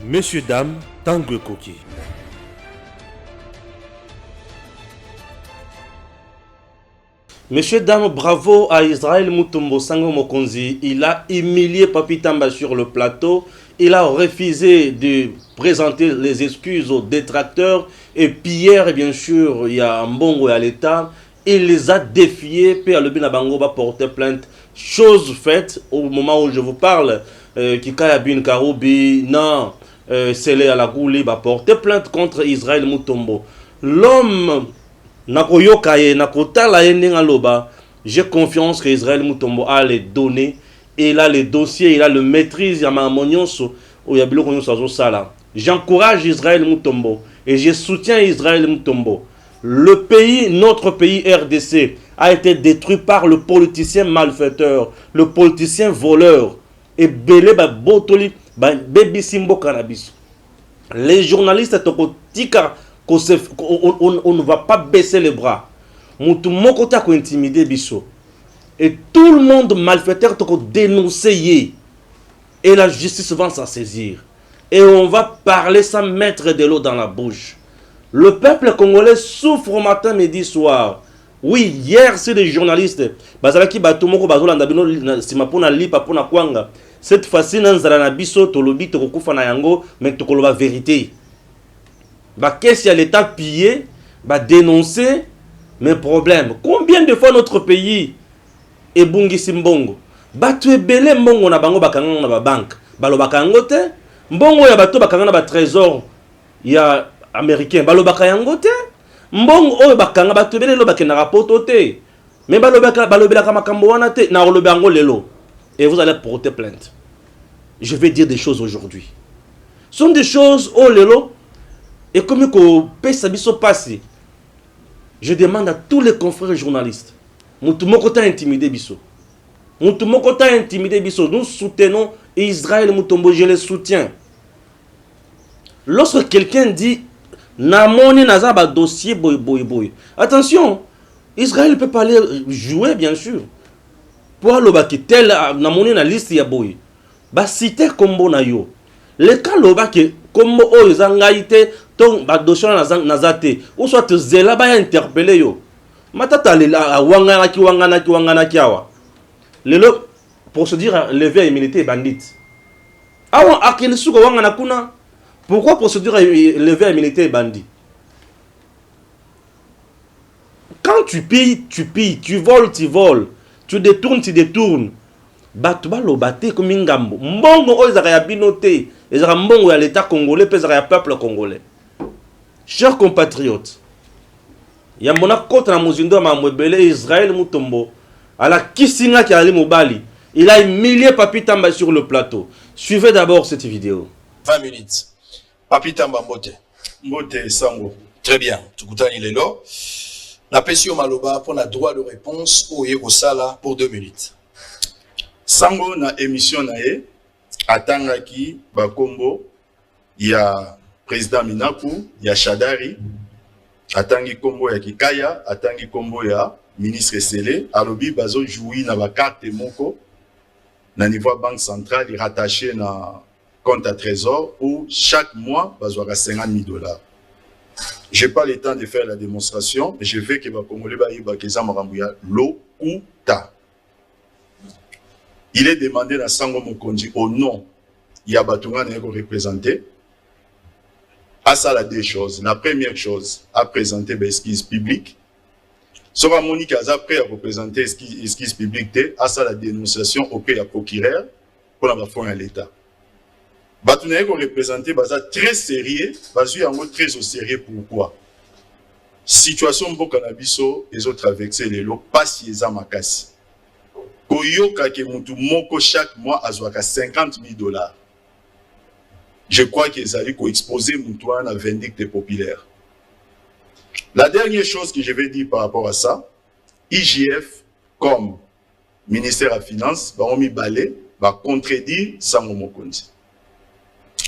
Messieurs, dames, Tango Koki. Messieurs, dames, bravo à Israël Mutombo Sango Mokonzi. Il a humilié Papi Tamba sur le plateau. Il a refusé de présenter les excuses aux détracteurs. Et Pierre, bien sûr, il y a Mbongo et à l'État. Il les a défiés. Pierre Le Binabango va porter plainte. Chose faite au moment où je vous parle. Kikaya Bin Karoubi, non. Sele Alagouli va porter plainte contre Israël Mutombo. L'homme Nakoyokaye, Nakotala Loba, j'ai confiance que Israël Mutombo a les données, il a les dossiers, il a le maîtrise, j'encourage Israël Mutombo et je soutiens Israël Mutombo. Le pays, notre pays RDC, a été détruit par le politicien malfaiteur, le politicien voleur. Et Belé Botoli, Baby Simbo Cannabis. Les journalistes, on ne va pas baisser les bras. Mon côté a intimidé Bisso. Et tout le monde malfaiteur a dénoncé. Et la justice va s'en saisir. Et on va parler sans mettre de l'eau dans la bouche. Le peuple congolais souffre au matin, midi, soir. Oui, hier, c'est des journalistes. Cette fois-ci, nous avons mais la vérité. Qu'est-ce qu'il y a l'État pillé, dénoncer mes problèmes. Combien de fois notre pays est bungi simbongo? Tu es belé mbongo na bango bakanga na banque. Balo bakango te. Mbongo ya bato bakanga na trésor ya américain. Balo bakayango te. Mbongo oyo bakanga bato belé lo bakena rapoto te. Mais balo belaka makambo wana te na lo bango lelo. Et vous allez porter plainte. Je vais dire des choses aujourd'hui. Ce sont des choses oh lelo. Et comme que Pesabiso passe, je demande à tous les confrères journalistes, nous intimidé Bisso. Nous soutenons Israël Mutombo, je les soutiens. Lorsque quelqu'un dit Namoni Nazaba dossier boy. Attention, Israël peut pas aller jouer bien sûr. Pour aller tel Namoni na liste ya boy. Citer combo na yo. Le cas loba que comme o zangaite ton dossier nazate ou soit zela ba interpeller yo. Matata la wangana kiawa. Lelo pour se dire lever immunité bandit. Awa akil suko wangana kuna. Pourquoi procédure lever immunité bandit? Quand tu pilles, tu voles, tu détournes. Batuba lo bate comme ngambo. Mbongo o ezaka ya binote, ezaka mbongo ya l'état congolais, ezaka ya peuple congolais. Chers compatriotes, yambona kota na muzindo ma mwebele Israël Mutombo, ala kisinga ki ali mobali. Il a humilié Papi Tamba sur le plateau. Suivez d'abord cette vidéo. 20 minutes. Papi Tamba Mbote. Mbote Sango. Très bien. Tukutani lelo. Na pesio maloba pour la droit de réponse au Yegosala pour 2 minutes. Sango na émission na ye atangaki bakombo ya président Minaku ya Shadari, atangi kombo ya Kikaya, atangi kombo ya ministre Sele, alobi bazo joui na ba carte moko na niveau banque centrale rattaché na compte à trésor où chaque mois bazo ka $50,000. J'ai pas le temps de faire la démonstration, mais je veux que ba Congolais ba yiba keza makambuya lokuta. Il est demandé dans Sango Mokonzi au nom Yabatunga Nego représenté à ça la deux choses. La première chose, à présenter l'esquisse publique. Sora Monique a après à représenter l'esquisse publique, à ça la dénonciation auprès de la procureur pour la fonds à l'État. Batunga Nego représenté, baza très sérieux, bazu yango très au sérieux pourquoi? Situation bon cannabiso, les autres avec les lots, pas si les amakasi. Koyoka ke mutu moko chaque mois azwaka $50,000. Je crois qu'ils allaient exposer Moutouan à vindicte populaire. La dernière chose que je vais dire par rapport à ça, IGF comme ministère à Finances, Baomi Balé, va contredire Sango Mokonzi.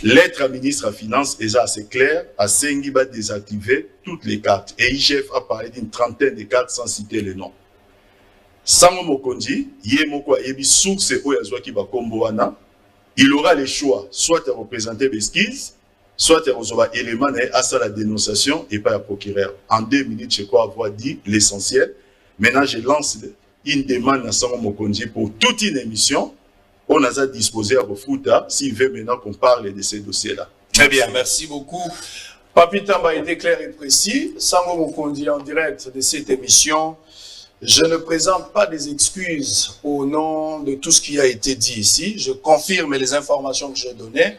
Lettre à ministre à Finances est assez claire, à Sengi va désactiver toutes les cartes. Et IGF a parlé d'une trentaine de cartes sans citer les noms. Sango Mokonzi, yé moko ayebi source o yazwa ki ba kombo wana, il aura le choix, soit de représenter l'esquisse, soit de recevoir élément à ça la dénonciation et pas la procureur. En 2 minutes, je crois avoir dit l'essentiel. Maintenant, je lance une demande à Sango Mokonzi pour toute une émission. On a disposé à Refouta s'il veut maintenant qu'on parle de ces dossiers-là. Très bien, merci beaucoup. Papi Tamba a été clair et précis. Sango Mokonzi en direct de cette émission. Je ne présente pas des excuses au nom de tout ce qui a été dit ici. Je confirme les informations que j'ai données.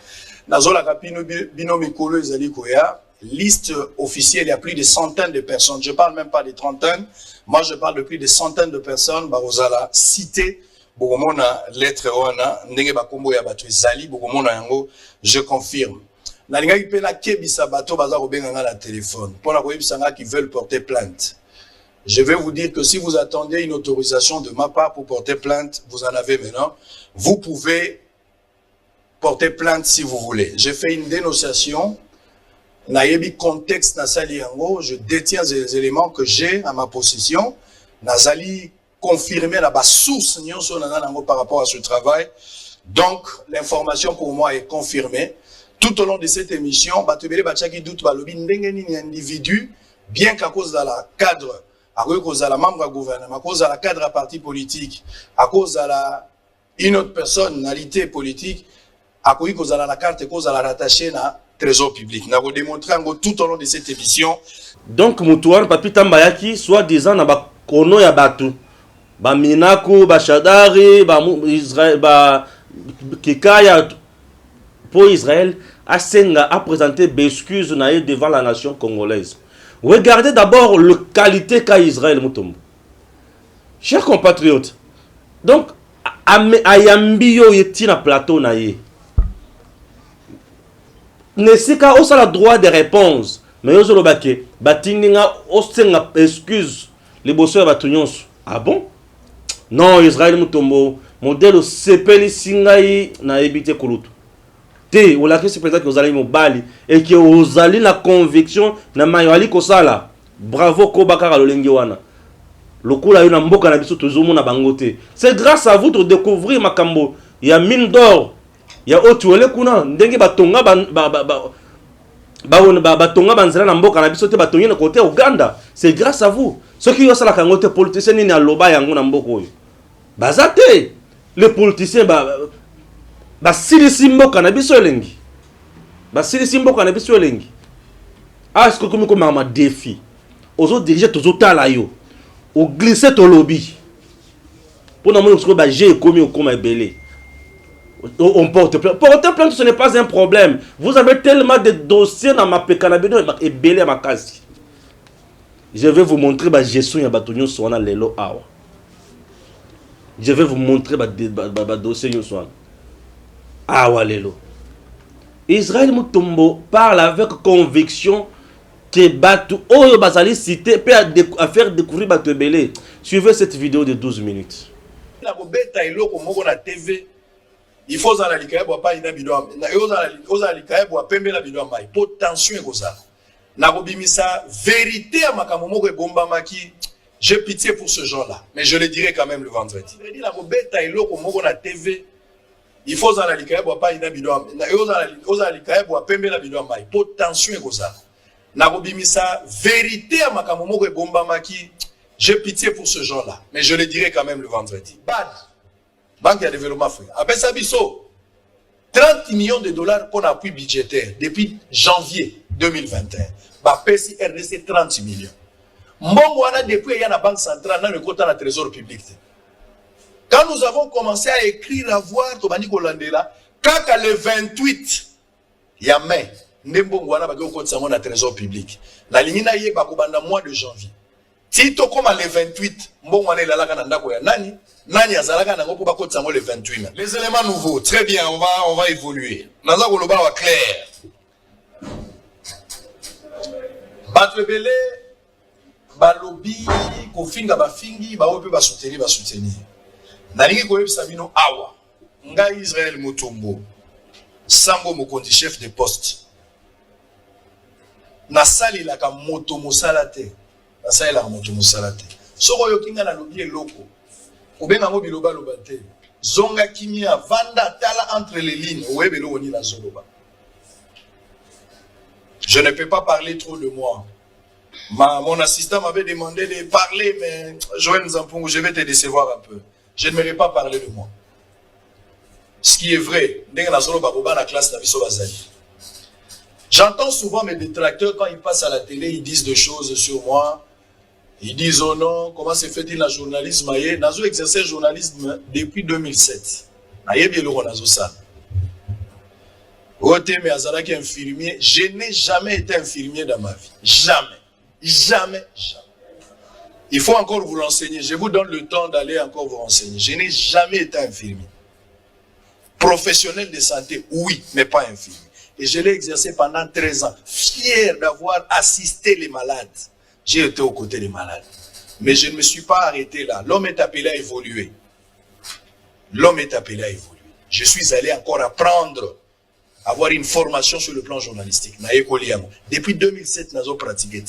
Nazola Kapino Binomikolo Ezalikoya, liste officielle, il y a plus de centaines de personnes. Je ne parle même pas des trentaines. Moi, je parle de plus de centaines de personnes. Barozala cité, Bogomona, lettre Oana, Ndenge Bakombo Yabato Zali, Bogomona Yango, je confirme. Nalinga Pena Kebisa Bato Baza Robenganga la téléphone. Pour la Koyebisanga qui veulent porter plainte. Je vais vous dire que si vous attendez une autorisation de ma part pour porter plainte, vous en avez maintenant. Vous pouvez porter plainte si vous voulez. J'ai fait une dénonciation. Nayebi contexte Nasali Yango. Je détiens les éléments que j'ai à ma possession. Nazali confirmé la source par rapport à ce travail. Donc, l'information pour moi est confirmée. Tout au long de cette émission, Batubele Bachaki doute Balobi Ndengeni individu, bien qu'à cause de la cadre, à cause de la membre du gouvernement, à cause de la cadre à parti politique, à cause de la une autre personnalité politique, à cause de la carte, à cause de la rattachée à trésor public. Nous avons démontré tout au long de cette émission. Donc, Moutouan, Papi Tambayaki, soit disant, na kono ya batu, ba Minako, ba Shadari, ba Israël, ba Kikaya, pour Israël, a présenté des excuses devant la nation congolaise. Regardez d'abord la qualité qu'a Israël Moutombo. Chers compatriotes, donc, ayambiyo yeti na plateau na ye. Nesika osa la droit de réponse. Mais yozo lobake, batinga osenga excuse les bosseurs batunyonso. Ah bon? Non, Israël Moutombo, modèle sepeli singai na ebite kulutu. Te, ou la question c'est peut-être que vous allez mobali et que vous allez la conviction na mayali kosala. Bravo Kobakara lolengi wana. Lokula yona mboka na biso tozomo na bangote. C'est grâce à vous de découvrir makambo. Il y a mine d'or. Il y a otuele kuna ndenge batonga batonga banzela na mboka na biso te batongi na côté Uganda. C'est grâce à vous. Ceux qui yosala kangote politiciens ni na loba yango na mboko oyo. Bazate les politiciens silisi mboka na biso elengi. Silisi mboka na biso elengi. Ah, est-ce que comme un défi aux autres dirigeants tous autant yo au glisser ton lobby pour nous montrer que j'ai commis comme un belé. On porte plainte. Porter plainte, ce n'est pas un problème. Vous avez tellement de dossiers dans ma pécanabino et belé à ma case. Je vais vous montrer ma gestion ya batonyo soana lelo awa. Je vais vous montrer ma dossier yo soana. Awa lelo. Israël Moutombo parle avec conviction que Batu Oyo Bazali cité peut à faire découvrir Batu Belé. Suivez cette vidéo de 12 minutes. Il faut que les gens pas une bidon. Potentiel comme ça. Nabobimisa vérité à Makamomoko et Bombamaki. J'ai pitié pour ce genre-là, mais je le dirai quand même le vendredi. Il faut que les gens pas une bidon. Potentiel comme ça. Nabobimisa vérité à Makamomoko et Bombamaki. J'ai pitié pour ce genre-là, mais je le dirai quand même le vendredi. Bad. Banque de développement africain. Après ça, 30 millions de dollars pour appui budgétaire depuis janvier 2021. Bah, PSI RDC 30 millions. Mbongwana depuis il y a la banque centrale dans le côté de la trésor public. Quand nous avons commencé à écrire la voix, Tobani Kolandela, quand le 28, il y a mai, Mbongwana va au côté de la trésor public. La ligne na yé bakobanda mois de janvier. Si to comme le 28, Mbongwana la laka nanda koya nani? Nani azalaka nango pour bakoti sango le 28. Les éléments nouveaux, très bien, on va évoluer. Naza koloba wa clair. Batwebele balobi kofinga bafingi ba ope ba soutenir. Nalingi koyebisa bino awa. Nga Israël Moutombo. Sango Mokonzi chef de poste. Nasali la ka moto mosalate. Nasali la moto mosalate. Soko yokinga na lobi eloko. Obenga ngo biloba loba te. zonga kimia vanda tala entre les lignes webelo woni na zoloba. Je ne peux pas parler trop de moi. Mon assistant m'avait demandé de parler, mais Joël Nzampungu, je vais te décevoir un peu. Je ne m'aurais pas parler de moi. Ce qui est vrai, j'entends souvent mes détracteurs quand ils passent à la télé, ils disent des choses sur moi. Ils disent oh non, comment se fait-il le journalisme? Nazo exercé le journalisme depuis 2007. Infirmier. Je n'ai jamais été infirmier dans ma vie. Jamais. Jamais. Jamais. Il faut encore vous renseigner. Je vous donne le temps d'aller encore vous renseigner. Je n'ai jamais été infirmier. Professionnel de santé, oui, mais pas infirmier. Et je l'ai exercé pendant 13 ans. Fier d'avoir assisté les malades. J'ai été aux côtés des malades. Mais je ne me suis pas arrêté là. L'homme est appelé à évoluer. L'homme est appelé à évoluer. Je suis allé encore apprendre, avoir une formation sur le plan journalistique. Depuis 2007, nous avons pratiqué.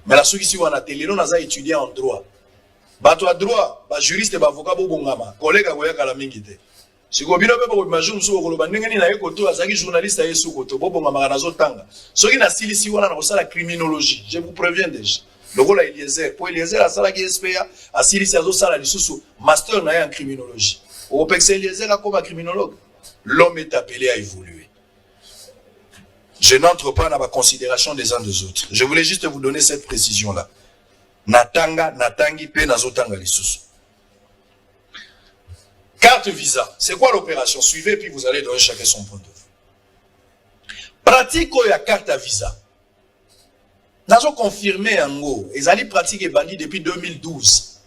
Mais la souci si on a télé, nous avons étudié en droit. Bato à droit, juriste et avocat, collègue à la mingite. Si vous avez journaliste, la criminologie. Je vous préviens déjà. Le rôle est Eliezer. Pour Eliezer, la salle qui SPA, à Silis, master en criminologie. Au PEX, Eliezer comme criminologue. L'homme est appelé à évoluer. Je n'entre pas dans la considération des uns des autres. Je voulais juste vous donner cette précision-là. Natanga, natangi, pe nazotanga lisusu. Carte visa. C'est quoi l'opération? Suivez, puis vous allez donner chacun son point de vue. Pratique la carte à visa. Nous avons confirmé en gros. Ils allaient pratiquer bandit depuis 2012.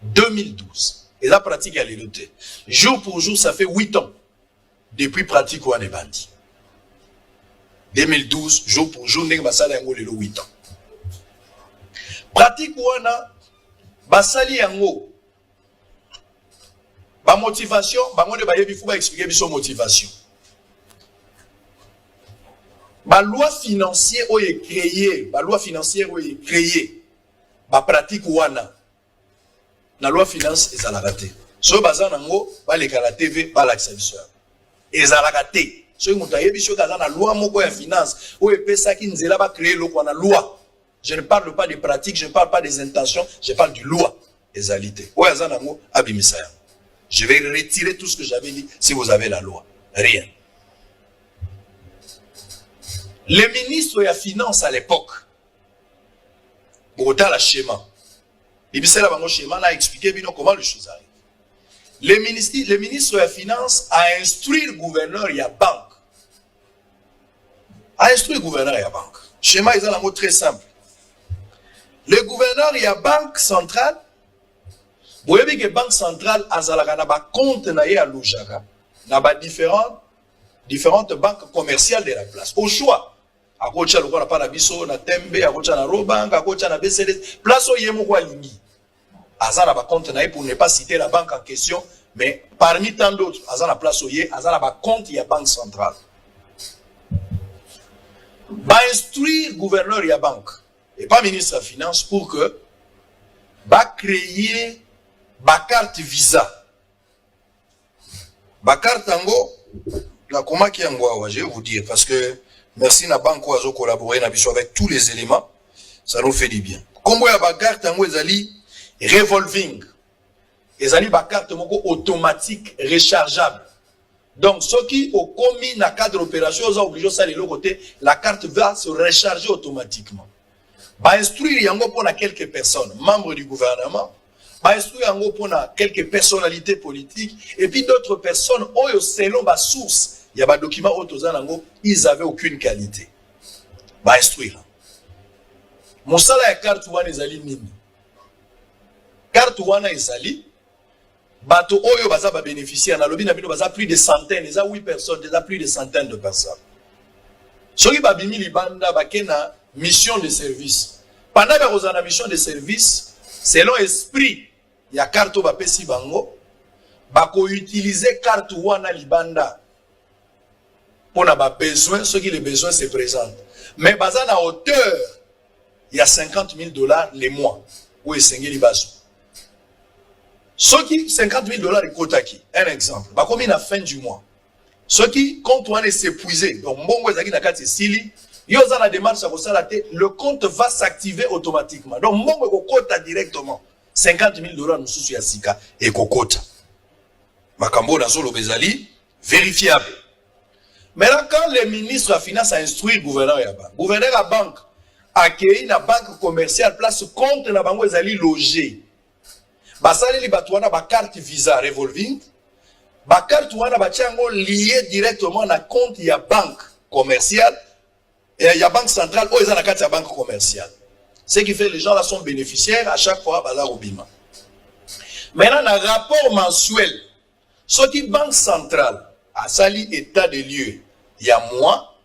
2012. Ils ont pratiqué à l'éloté. Jour pour jour, ça fait 8 ans. Depuis pratique ou les bandits. 2012, jour pour jour, nous avons 8 ans. Pratique ou basali yango. Ba motivation, ba ngone ba yebi faut expliquer biso motivation. Ba loi financière o est créée, ba loi financière o est créée. Ba pratique wana. La loi finance ezalaka te. So baza nango ba le kala TV ba la biso. Ezalaka te. So muta yebi so kaza na loi moko ya finance o epesa ki nzela ba créer loko na loi. Je ne parle pas des pratiques, je ne parle pas des intentions, je parle du loi. Ezalité. O yaza nango abimisa. Je vais retirer tout ce que j'avais dit si vous avez la loi. Rien. Les ministres de la finance à l'époque, pour autant le schéma, le schéma a expliqué comment les choses arrivent. Les ministres de la finance a instruit le gouverneur et la banque. A instruit le gouverneur et la banque. Le schéma est un mot très simple. Le gouverneur et la banque centrale, vous voyez que la banque centrale a un compte à l'Oujara, différentes banques commerciales de la place. Au choix, à côté de la Parabiso, na Tembe, à côté de la Robank, à côté de la BCD, place où il y a un limi. Azana ba compte pour ne pas citer la banque en question, mais parmi tant d'autres, Azana place où il y a, Azana ba compte il y a banque centrale. Ba instruire gouverneur et la banque, et pas ministre de la finance, pour que ba créer ba carte visa. Ba carte ango, la comment qui ango, je vais vous dire, parce que merci na banque oiseau collaborer avec tous les éléments, ça nous fait du bien. Comme ya ba carte ango ezali revolving, ezali ba carte moko automatique rechargeable. Donc ceux qui ont commis na cadre opération ont obligé ça les côté, la carte va se recharger automatiquement. Ba instruire yango pour quelques personnes, membres du gouvernement. Ba instruire yango pour quelques personnalités politiques et puis d'autres personnes oyo selon ba source. Il y a des documents autozanango, ils n'avaient aucune qualité. Ba instruire. Mon salaire est carte wana ezali nini. Carte wana ezali bato oyo baza ba bénéficiaire na lobi na bino baza plus de centaines, déjà 8 personnes, déjà plus de centaines de personnes. Soki ba bimi libanda bakena mission de service. Pendant que vous avez mission de service, selon esprit, il y a carte ba pesi bango, bako utiliser carte wana libanda. On a besoin, ceux qui les besoins se présentent. Mais basé à la hauteur, il y a $50,000 les mois. Où est Sengeli Basso? Ceux qui 50 000 dollars de Kotaki, un exemple, bah comme à la fin du mois. Ceux qui comptent on est s'épuiser, donc Mbongo Zaki Nakati Sili, yoza la démarche à Rosalate, le compte va s'activer automatiquement. Donc Mbongo Kokota directement 50 000 dollars nous sous Sika et Kokota. Makambo Nazolo Bezali, vérifiable. Maintenant, quand le ministre de la Finance a instruit le gouverneur de la banque a accueilli la banque commerciale, place compte la banque Zali logé. Basali li batouana ba carte Visa revolving, ba carte wana ba tiango lié directement na compte ya banque commerciale et ya banque centrale ou na carte ya banque commerciale. Ce qui fait que les gens là sont bénéficiaires à chaque fois bala robima. Maintenant, dans le rapport mensuel, ce qui banque centrale a sali état de lieu, il y a moi,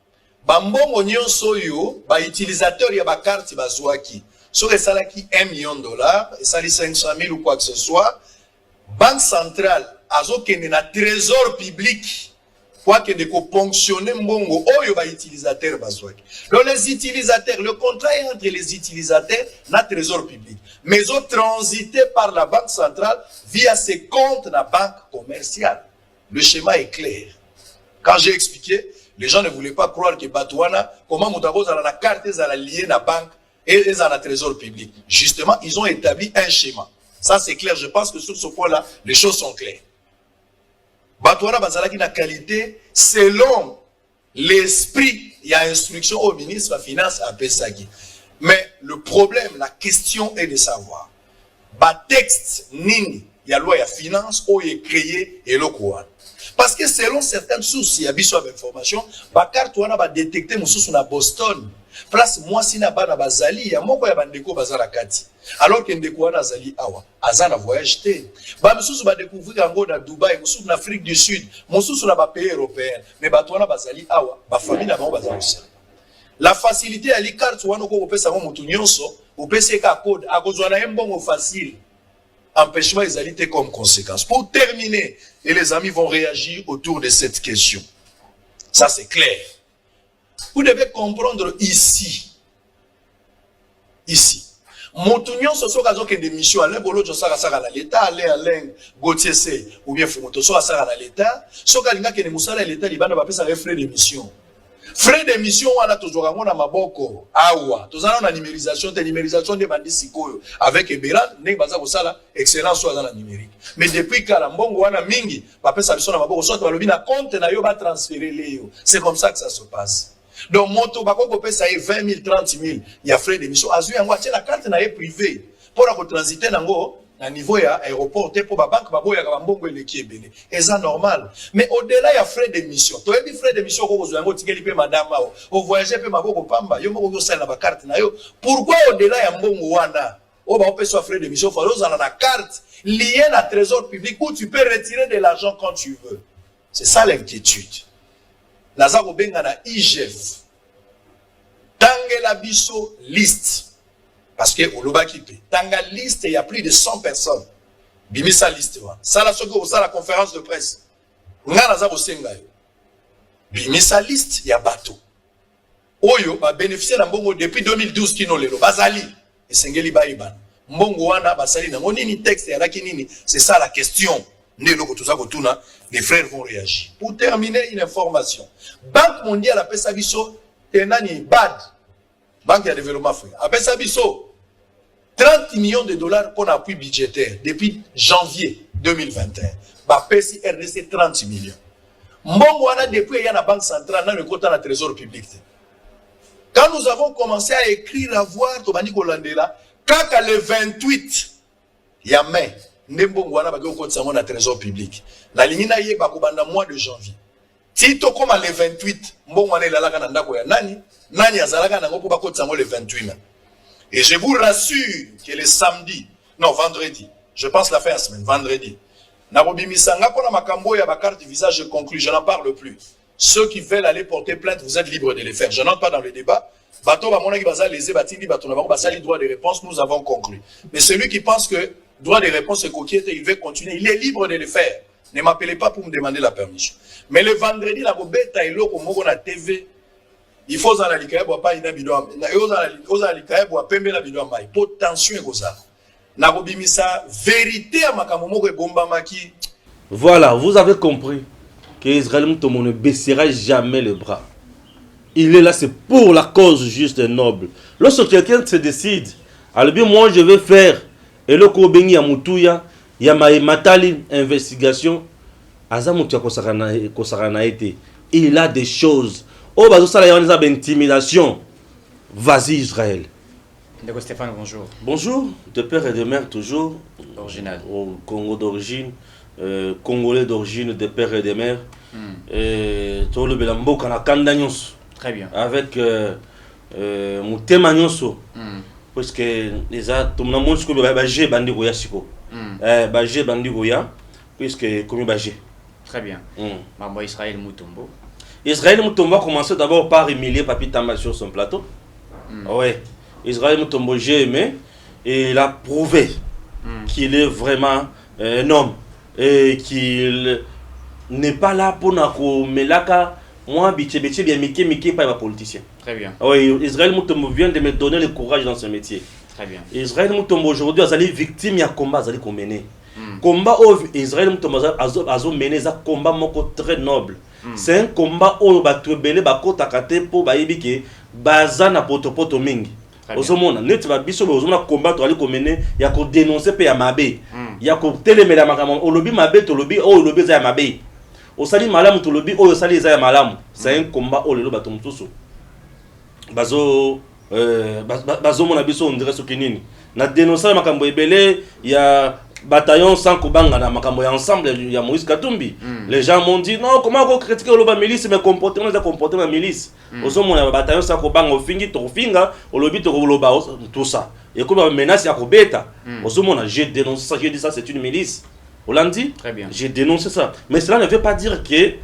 bambongo nyonso yo, ba utilisateur ya ba carte bazouaki. Sur les salaires qui $1 million, et ça les 500 000 ou quoi que ce soit, banque centrale, azo kene na trésor public, quoi que de ponctionner mbongo, oyo ba utilisateur bazouaki. Donc les utilisateurs, le contrat est entre les utilisateurs na trésor public. Mais ont transité par la banque centrale via ses comptes na banque commerciale. Le schéma est clair. Quand j'ai expliqué, les gens ne voulaient pas croire que Batouana, comment Moutabo a la carte, ils ont lié na banque, et ils ont un trésor public. Justement, ils ont établi un schéma. Ça, c'est clair. Je pense que sur ce point-là, les choses sont claires. Batouana Bazalaki na qualité, selon l'esprit, il y a instruction au ministre de la Finance à Pesagi. Mais le problème, la question est de savoir, texte nini, il y a loi, il y a finance, où il est créé et le quoi. Parce que selon certaines sources, il y a besoin d'informations, carte on a détecté mon source na Boston. Place moi si na bana bazali ya moko ya bandeko bazala kati. Alors que ndeko wana azali awa, azana voyage te. Ba mususu ba découvrir ngo na Dubaï, mususu na Afrique du Sud, mususu na ba pays européens, mais bato wana bazali awa, ba famille na bango bazali osala. La facilité à li carte wana ko kopesa ngo mutu nyonso, opesa ka code, akozwa na mbongo facile. Empêchement égalité comme conséquence. Pour terminer, et les amis vont réagir autour de cette question. Ça c'est clair. Vous devez comprendre ici. Ici. Montunion, ce sont des missions. Alain Bolo, je sais à l'État. Alain Gauthier, ou bien Fumoto, so à l'État. Ce qui est à l'État, il va faire frais de mission. Frais de mission, on a toujours un maboko. Awa. Tous en a numérisation des bandits sikoyo. Avec Eberan, n'est pas ça, excellent soit dans la numérique. Mais depuis que la mbongo wana mingi, papa sa mission na maboko, soit le bina compte na yo va transférer les yo. C'est comme ça que ça se passe. Donc, moto, bako kopé ça est 20 000, 30 000. Il y a frais d'émission. Azu yango, la carte na est privée. Pour la transiter nango, à niveau ya aéroport, pour la banque, babo ya kabambongo et qui est belé. Et ça normal. Mais au-delà, il y a frais d'émission. Tu as des frais d'émission, ko kozo yango, tigeli pe madame mao. Au voyager pe maboko pamba, yo moko yo sel na ba carte na yo. Pourquoi au-delà ya mbongo wana? O ba opé soit frais d'émission, faut dans la carte liée à trésor public où tu peux retirer de l'argent quand tu veux. C'est ça l'inquiétude. Nazaro benga na IGF. Tangela biso liste. Parce que au loba kipe. Tanga liste, il y a plus de 100 personnes. Bimisa liste wa. Ça la soko ça la conférence de presse. Nga nazaro senga yo. Bimisa liste, il y a bateau. Oyo ba bénéficier na mbongo depuis 2012 kino lelo. Bazali. Et sengeli ba iban. Mbongo wana basali na nini texte ya laki nini. C'est ça la question. Les frères vont réagir. Pour terminer, une information. Banque mondiale appelle ça biso, tenani BAD, Banque de développement africain, appelle ça biso 30 millions de dollars pour l'appui budgétaire depuis janvier 2021. Bapesi RDC 30 millions. Mbongo wana depuis il y a la banque centrale dans le côté de la trésor public. Quand nous avons commencé à écrire à voir Tobani Kolandela, quand le 28 il y a mai. Ndembongo wana bako kotsa na trésor public. La ligne na ye bakobanda mois de janvier. Tito comme le 28, mbongo wana ilalaka na ndako ya nani azalaka na ngoko bakotsa le 28. Et je vous rassure que le samedi, non vendredi, je pense la fin de la semaine, vendredi. Na bobimisanga pona makambo ya ba carte visa, je conclue, je n'en parle plus. Ceux qui veulent aller porter plainte, vous êtes libres de le faire. Je n'entre pas dans le débat. Bato ba mona ki baza lese batindi bato na ba basali droit de réponse, nous avons conclu. Mais celui qui pense que droit de réponse est coquille, il veut continuer, il est libre de le faire. Ne m'appelez pas pour me demander la permission. Mais le vendredi, la bobeta et l'eau, comme la TV, il faut en aller, pas une bidon, potentiel comme ça. na kobimisa vérité ya makambo moko ebombamaki. Voilà, vous avez compris que Israël Mutombo ne baissera jamais les bras. Il est là, c'est pour la cause juste et noble. Lorsque quelqu'un se décide, alors bien moi je vais faire, et le Kobengi Yamutouya, Matali investigation, Azamutia Kosarana été. Il a des choses. Oh, bah, ça, il y a une intimidation. Vas-y, Israël. Ndeko Stéphane, bonjour. Bonjour, de père et de mère toujours. Original. Au Congo d'origine, Congolais d'origine, de père et de mère. Tout le Belambo, Kanakandanyos. Très bien. Avec Moutema Nyonso. Parce que les a tout le monde se connaît Bagé Bandi Goya Siko. Bagé Bandi Goya, puisque comme Bagé. Très bien. Mambo Israël Mutombo. Israël Mutombo a commencé d'abord par humilier Papi Tamba sur son plateau. Ouais. Israël Mutombo, j'ai aimé et il a prouvé qu'il est vraiment un homme et qu'il n'est pas là pour nous melaka moi bien Mickey pas un politicien. Très bien. Oui, Israël Mutombo vient de me donner le courage dans ce métier. Très bien. Israël Mutombo aujourd'hui a été victime de combat à mener. Combat où Israël Mutombo a mené un combat très noble. C'est un combat où battu belé bakota kate pour baibike bazana poto mingi. Osomona net ba biso ozomona combat to ali komene ya ko dénoncer pe ya mabe. Ya ko telemela makamo olobi mabe to lobi o lobi za ya mabe. Osali malamu to lobi o osali za ya malamu. C'est un combat où le bato mutusu. Bazo mona biso on dirait sokinini. Na dénoncer makambo ebele ya bataillon sans Kobanga na makambo ya ensemble ya Moïse Katumbi. Les gens m'ont dit non, comment on critiquer le milice mais comportement la milice. Ozo mon bataillon sans Kobanga ofingi to finga olobi to loba tout ça. Et comme menace ya kobeta. Ozo mon j'ai dénoncé ça, j'ai dit ça c'est une milice. Olandi? Très bien. J'ai dénoncé ça. Mais cela ne veut pas dire que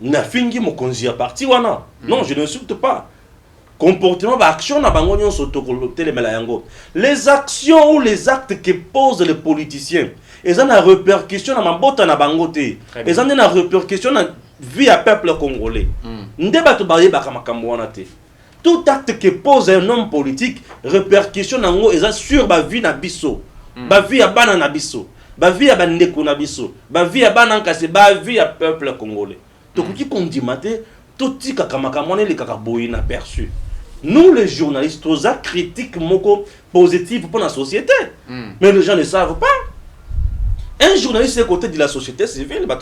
na fingi mo konzi à parti wana. Non, je n'insulte pas. Comportement, action, les actions ou les actes que posent les politiciens, ils ont une répercussion dans ma botte na bangote. Ils ont une répercussion dans la vie à peuple congolais. Tout acte que pose un homme politique, répercussion dans ils ont sur la vie na biso, la vie à bana na biso, la vie à bandeko na biso, la vie à banankase, la vie à peuple congolais. Donc qui dit maté, tout petit kakamakamo les kakaboyi na perçu. Nous les journalistes, tous les critiques positives pour la société. Mais les gens ne savent pas. Un journaliste c'est côté de la société civile, un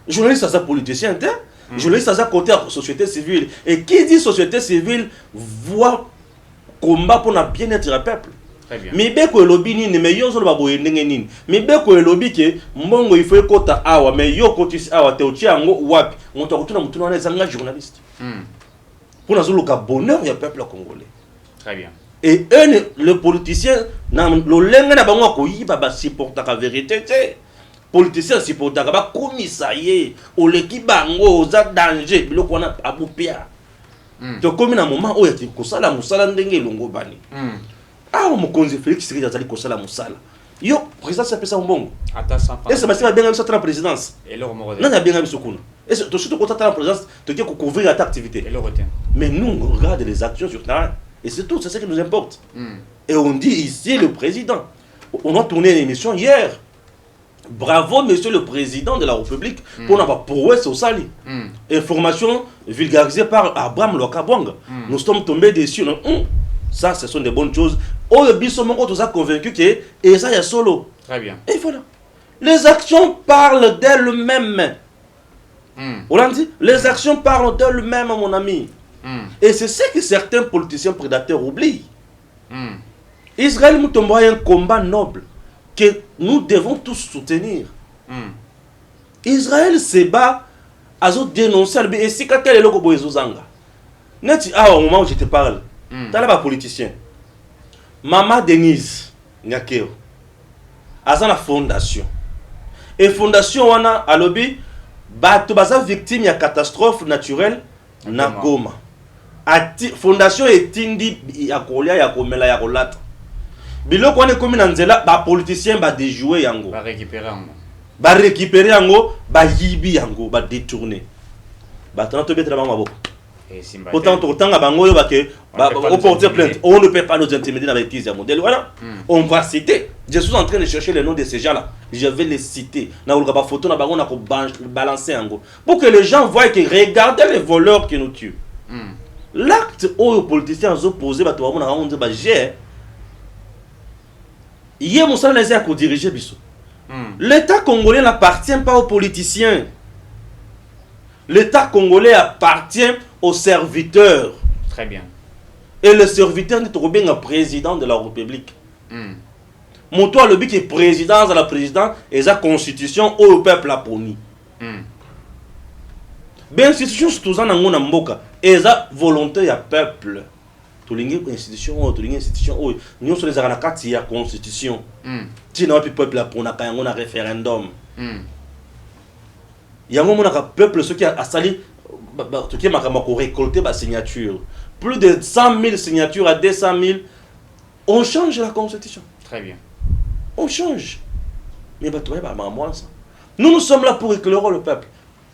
journaliste c'est un politicien, un journaliste c'est côté de la société civile. Et qui dit société civile voit combat pour le bien-être du peuple. Très bien. Mais bien que le lobby ni mais yo zolo baboye ndenge nini. Mais bien que le lobby que mbongo il faut kota awa mais yo koti awa te otiango wapi. On t'a retrouvé mutuna na zanga journaliste. Pour nous le bonheur du peuple congolais. Très bien. Et eux, les politiciens, le lengue na bango ko yiba ba supporter la vérité. Politiciens supporter ba commissariat, o l'équipe bango za danger, biloko na abupia. Donc comme na moment où yati kosala musala ndenge longo bani. Ah mo konzi Félix Tshisekedi azali kosala musala. Yo président ça pesa mbongo. Ata 100 Et c'est parce que bien ça la présidence. Et le remorder. Non, il y a bien un sukuna. Et surtout quand tu as la présidence, tu dois couvrir ta activité. Et le retient. Mais nous, on regarde les actions sur le terrain. Et c'est tout, c'est ce qui nous importe. Et on dit ici, le président. On a tourné une émission hier. Bravo, monsieur le président de la République, pour avoir prouesse au Sali. Information vulgarisée par Abraham Lokabwanga. Nous sommes tombés dessus. Ça, ce sont des bonnes choses. Oh, le Bissomoko nous a convaincu que et ça, il y a solo. Très bien. Et voilà. Les actions parlent d'elles-mêmes. On l'a dit, les actions parlent d'elles-mêmes, mon ami. Et c'est ce que certains politiciens prédateurs oublient. Israël Mutombo a un combat noble que nous devons tous soutenir. Israël se bat à dénoncer. Et si quelqu'un est là, au moment où je te parle, tu as là politicien. Maman Denise Nyakeo a la fondation. Et fondation, on a à lobby. Bato baza victime ya catastrophe naturelle na Goma. Fondation etindi ya kolia ya komela ya kolata. Biloko wane komi na nzela ba politicien ba déjouer yango. Ba récupérer yango. Ba récupérer yango, ba yibi yango, ba détourner. Ba tana to betra bango maboko. Pourtant, autant à Bango, on porter plainte. On ne peut pas nous intimider avec qui modèle. Voilà. On va citer. Je suis en train de chercher les noms de ces gens-là. Je vais les citer. On a photo, on a balancer en gros. Pour que les gens voient que regardez les voleurs qui nous tuent. L'acte aux politiciens opposés, on dit, j'ai. Hier, mon salaire est à diriger Bissot. L'État congolais n'appartient pas aux politiciens. L'État congolais appartient aux serviteurs. Très bien. Et le serviteur n'est pas bien un président de la République. Mon toit, le but qui est président de la présidence et la constitution au peuple a poni. Bien, institution, c'est tout ça dans mon mboka. Et la volonté du peuple. Tout l'institution, nous sommes les aranakati la constitution. Si nous le peuple a poni, on a référendum. Il y a un moment où le peuple, ceux qui a sali, qui a récolté la signature. Plus de 100 000 signatures à 200 000. On change la constitution. Très bien. On change. Mais nous sommes là pour éclairer le peuple.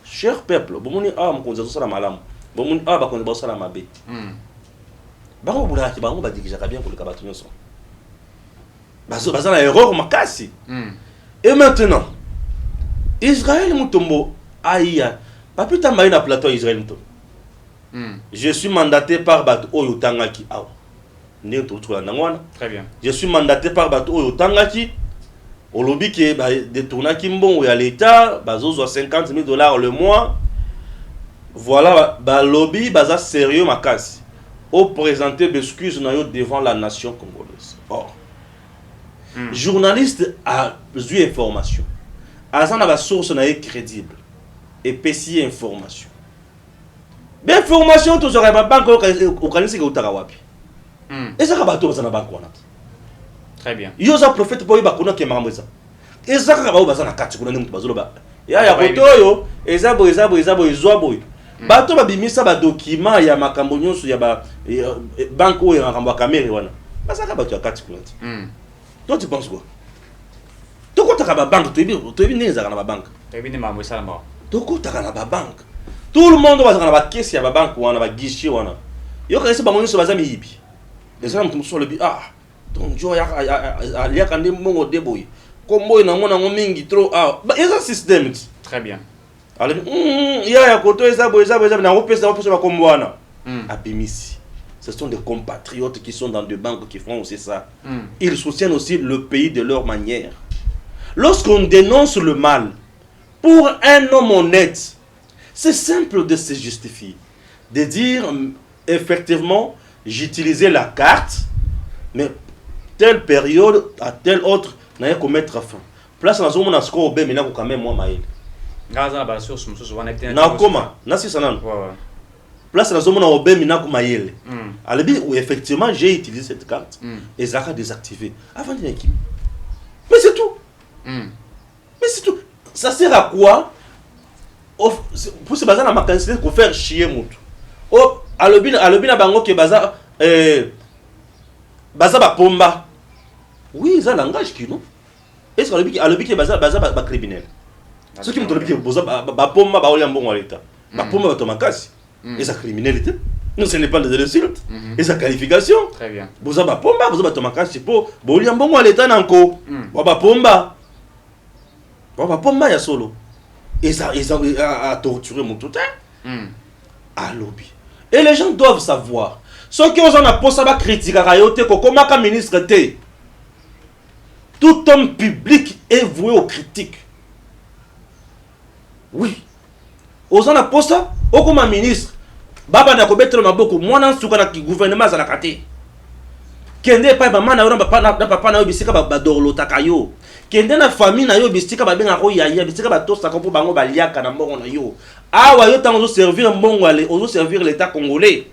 Cher peuple, bon, ah, mon conseil, ça la malam. Bon, ah, bah, on ça la mabé. Bah, on va dire que j'ai bien pour le cabaton. Bah, c'est une erreur, ma casse. Et maintenant, Israël Moutombo, aïe, pas plus tard, il y a un plateau Israël Moutombo. Je suis mandaté par Bato Oyotangaki. Très bien. Je suis mandaté par Bato Oyotangaki. Au lobby qui est détourné Kimbon, à l'État, bazo 50 000 $ le mois. Voilà, le lobby, baza sérieux ma casse. Au présenter l'excuse devant la nation congolaise. Or, journaliste a besoin d'information. Azan a la source crédible. Et PC information. Bien information, tu serais ma banque au Canada au Tarawapi. Et ça va tout dans la banque. Très bien. Il y a un prophète pour y bakuna qui est marmé ça. Et ça va au bazar na kati kuna n'importe bazolo ba. Ya ya kotoyo, ezabo izwabo. Bato ba bimisa ba document ya makambo nyonso ya ba banque o ya makambo kamera wana. Basaka bato ya kati kuna. Toi tu penses quoi? To ko taka ba banque to ebi neza kana ba banque. To ebi ne mamwe sala mba. To ko taka na ba banque. Tout le monde va dans la caisse ya ba banque wana ba guichet wana. Yo ka ese ba nyonso bazami yibi. Les gens qui sont le bi ah donc jo ya kande mongo deboy kombo na mona mingi trop ah c'est un système. Très bien. Alors ya koto ezabo na opesa ba kombo wana abimisi. Ce sont des compatriotes qui sont dans des banques qui font aussi ça. Ils soutiennent aussi le pays de leur manière. Lorsqu'on dénonce le mal pour un homme honnête, c'est simple de se justifier, de dire effectivement j'utilisais la carte, mais telle période à telle autre n'a qu'à mettre fin. Place dans zone na score ben maintenant quand même moi maïl. Gaza ba source mususu wana tena. Na koma, na si sanan. Place dans zone na ben maintenant comme maïl. Alabi où effectivement j'ai utilisé cette carte et ça a désactivé avant de l'équipe. Mais c'est tout. Mais c'est tout. Ça sert à quoi? Pour se baser dans ma quantité pour faire chier moutou. Oh, alobi na bango ke baza baza ba pomba. Oui, ça langage qui non. Est-ce que alobi ke baza ba criminel. Ce qui me dit que ba pomba ba oli mbongo l'état. Ba pomba ba tomakasi. Et sa criminalité. Non, ce n'est pas des insultes. Et sa qualification. Très bien. Boza ba pomba, boza ba tomakasi po ba oli mbongo l'état nanko. Ba pomba. Ba pomba ya solo. Et ça a torturé mon tout à lobby. Et les gens doivent savoir. Ceux qui ont un poste à critiquer à Rayote, comme un ministre, tout homme public est voué aux critiques. Oui. Aux un poste, comme un ministre, Baba n'a pas de maboko, moi non, sous le gouvernement à la kate. Kende pa ba mana na papa na bisika ba dorlo takayo. Kende na famille na yo bisika ba benga ko yaya bisika ba tosa ko bango ba liaka na mbongo na yo. Awa yo tango servir mbongo ale ozo servir l'état congolais.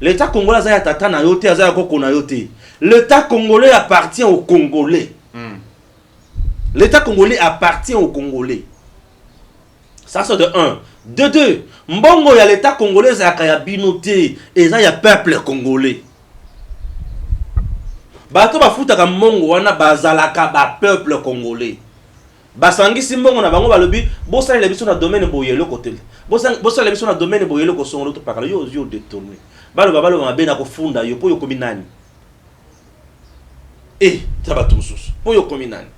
L'état congolais za ya tata na yo te za ya koko na yo te. L'état congolais appartient aux Congolais. L'état congolais appartient aux Congolais. Ça c'est de 1. De 2, mbongo ya l'état congolais za ya binoté et za ya peuple congolais. Bato ba futa ka mongo wana bazalaka ba peuple congolais. basangisi mbongo na bango balobi bosala biso na domaine boyelo côté bosala biso na domaine boyelo ko songo to pakala yo détourné balo mabe na kofunda yo po yo komi nani tabatu mususu po yo komi nani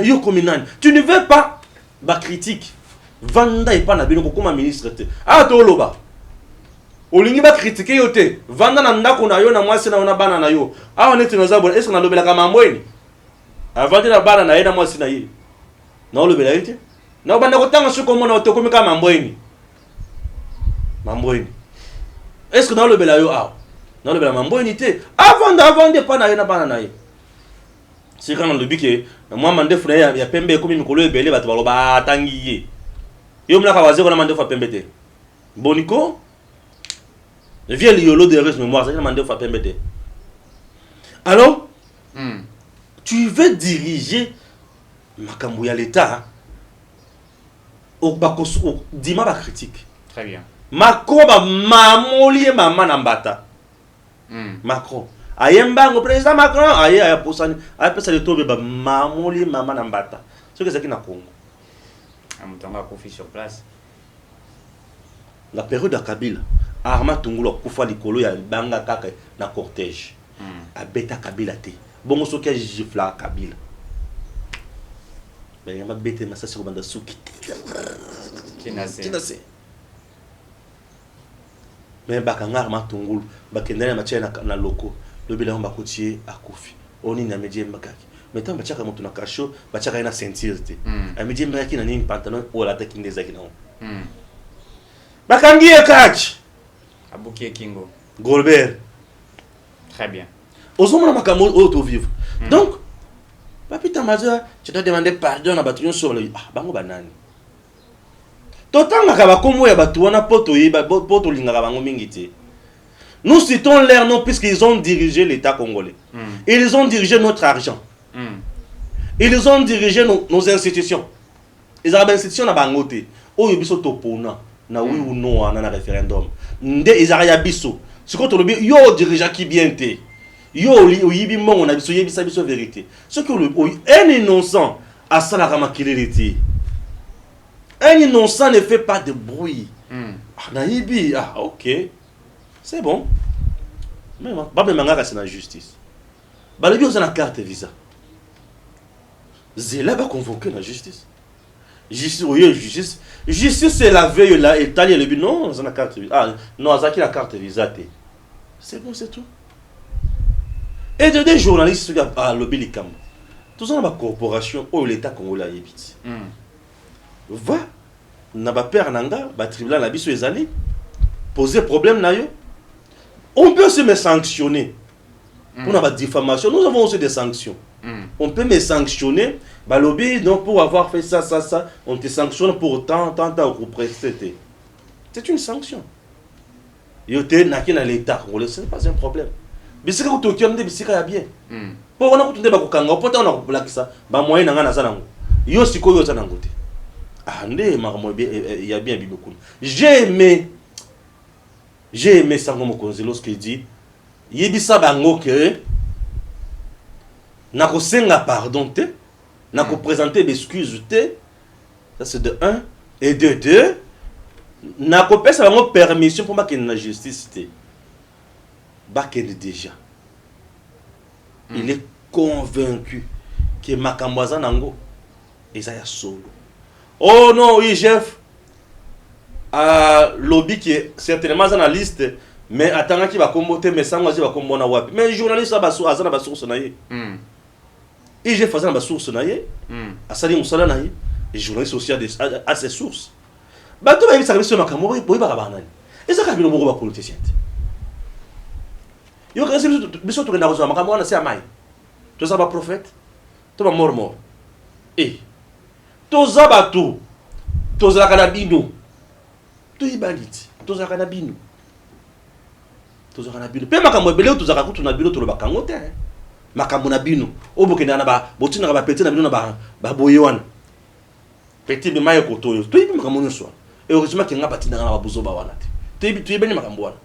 yo komi nani tu ne veux pas ba critique vanda et pas na bino ko ministre te to loba olingi ba critiquer yo te vanda na ndako na yo na mwasi na bana na yo on est dans zabona est-ce que na lobela ka mamboeni avant de la bana na yena mwasi na ye na lobela yete na banda ko tanga suko mona to komi ka mamboeni est-ce que na lobela yo na lobela mamboeni te avant de pas na yena bana na ye c'est quand le bique moi mande funa ya pembe komi mikolo ebele bato baloba tangi ye yo mna ka wazeko na mande fa pembe te boniko viens liolo de reste mémoire ça mande fa pembe te alors tu veux diriger makambo ya l'état au bakoso dima ba critique très bien makoba mamoli mama na mbata Macron ayembango président Macron aye aya posani apesa le tobe ba mamoli mama na mbata ce que c'est qui na Congo amutonga kofi sur place la période de Kabila Arma Tungulo kufa likolo ya banga kaka na cortège abeta Kabila te bongo soki gifla Kabila mais yamba bete masa sur banda suki kinase mais bakanga Arma Tungulo bakendana machana na loko lobela on bakotie akufi oni na medie mbakaki mais tant bachaka moto na kasho bachaka ina ceinture te a medie mbakaki na ni pantalon ou la teki ndezaki na bakangi ekach Abouki Kingo Golbert très bien osomona makambo auto vivre donc papita maza tu dois demander pardon à batuyon sur le bango banani totanga ka bakomo ya batu wana poto yeba poto lingaka bango mingi te. Nous citons leur nom puisqu'ils ont dirigé l'État congolais. Ils ont dirigé notre argent. Ils ont dirigé nos institutions. Ils ont des institutions à Bangote. Oh, ils sont opposants. Na oui ou non, on a un référendum. Nde ils ont biso. Ce qu'on te dit, yo dirigeant qui bien te. Yo yibi mon on a biso yibi sa biso vérité. Ce que un innocent a ça la ramakilité. Un innocent ne fait pas de bruit. Na yibi OK. C'est bon. Mais c'est la justice. Les gens ont la carte visa. Zéla va convoquer la justice. Justice, c'est la veille là. Et t'as dit, non, c'est la carte visa. Non, c'est la carte visa. C'est bon, c'est tout. Et des journalistes qui ont lobby les cam. Tout ça dans la corporation où l'État congolais habite. Va, n'a pas peur nanga, ba tribunal la biso ezali, poser problème na yo. On peut aussi me sanctionner. Pour la diffamation, nous avons aussi des sanctions. On peut me sanctionner. Bah, lobby, donc pour avoir fait ça, on te sanctionne pour tant de prester. C'est une sanction. Yote n'a qu'un l'État, ce n'est pas un problème. Mais c'est que tu as bien. Pour on a coupé des bakanga, pour on a coupé ça. Bah moyen n'a pas ça. Yo siko yo ça n'a goûté. Ah né, il y a bien beaucoup. J'ai aimé Sango Mokonzi lorsqu'il dit Yebisa bango que nako senga pardon te nako présenter des excuses te. Ça c'est de 1 et de 2 nako pesa bango permission pour ma la justice te. Bakene déjà. Il est convaincu que makamwaza nango ezaya solo. Oh non, oui chef. Lobby qui est certainement dans la liste, mais attends qui va comboter, mais sans moi va comboter na wapi. Mais journaliste a ba source na ye. Et j'ai fait ba source na ye. Asali musala na ye. Et journaliste aussi a ses sources. Ba to ba bisa biso makambo boy ba banani. Et ça ka bino mo ba politicien. Yo ka biso to na ko makambo na c'est amai. To ça ba prophète. To ba mort. Et to za ba to za kana bino. Tout est banit. Tout ça canabino. Tout ça canabino. Pe makambo ebele tout ça kakutu na bino to lo bakango te. Makambo na bino. Obokena na ba botina ba petit na bino na ba boye wana. Petit be maye koto yo. Tout est makambo nyonso. Et heureusement que nga batina na ba buzo ba wana te. Tu es beni makambo wana.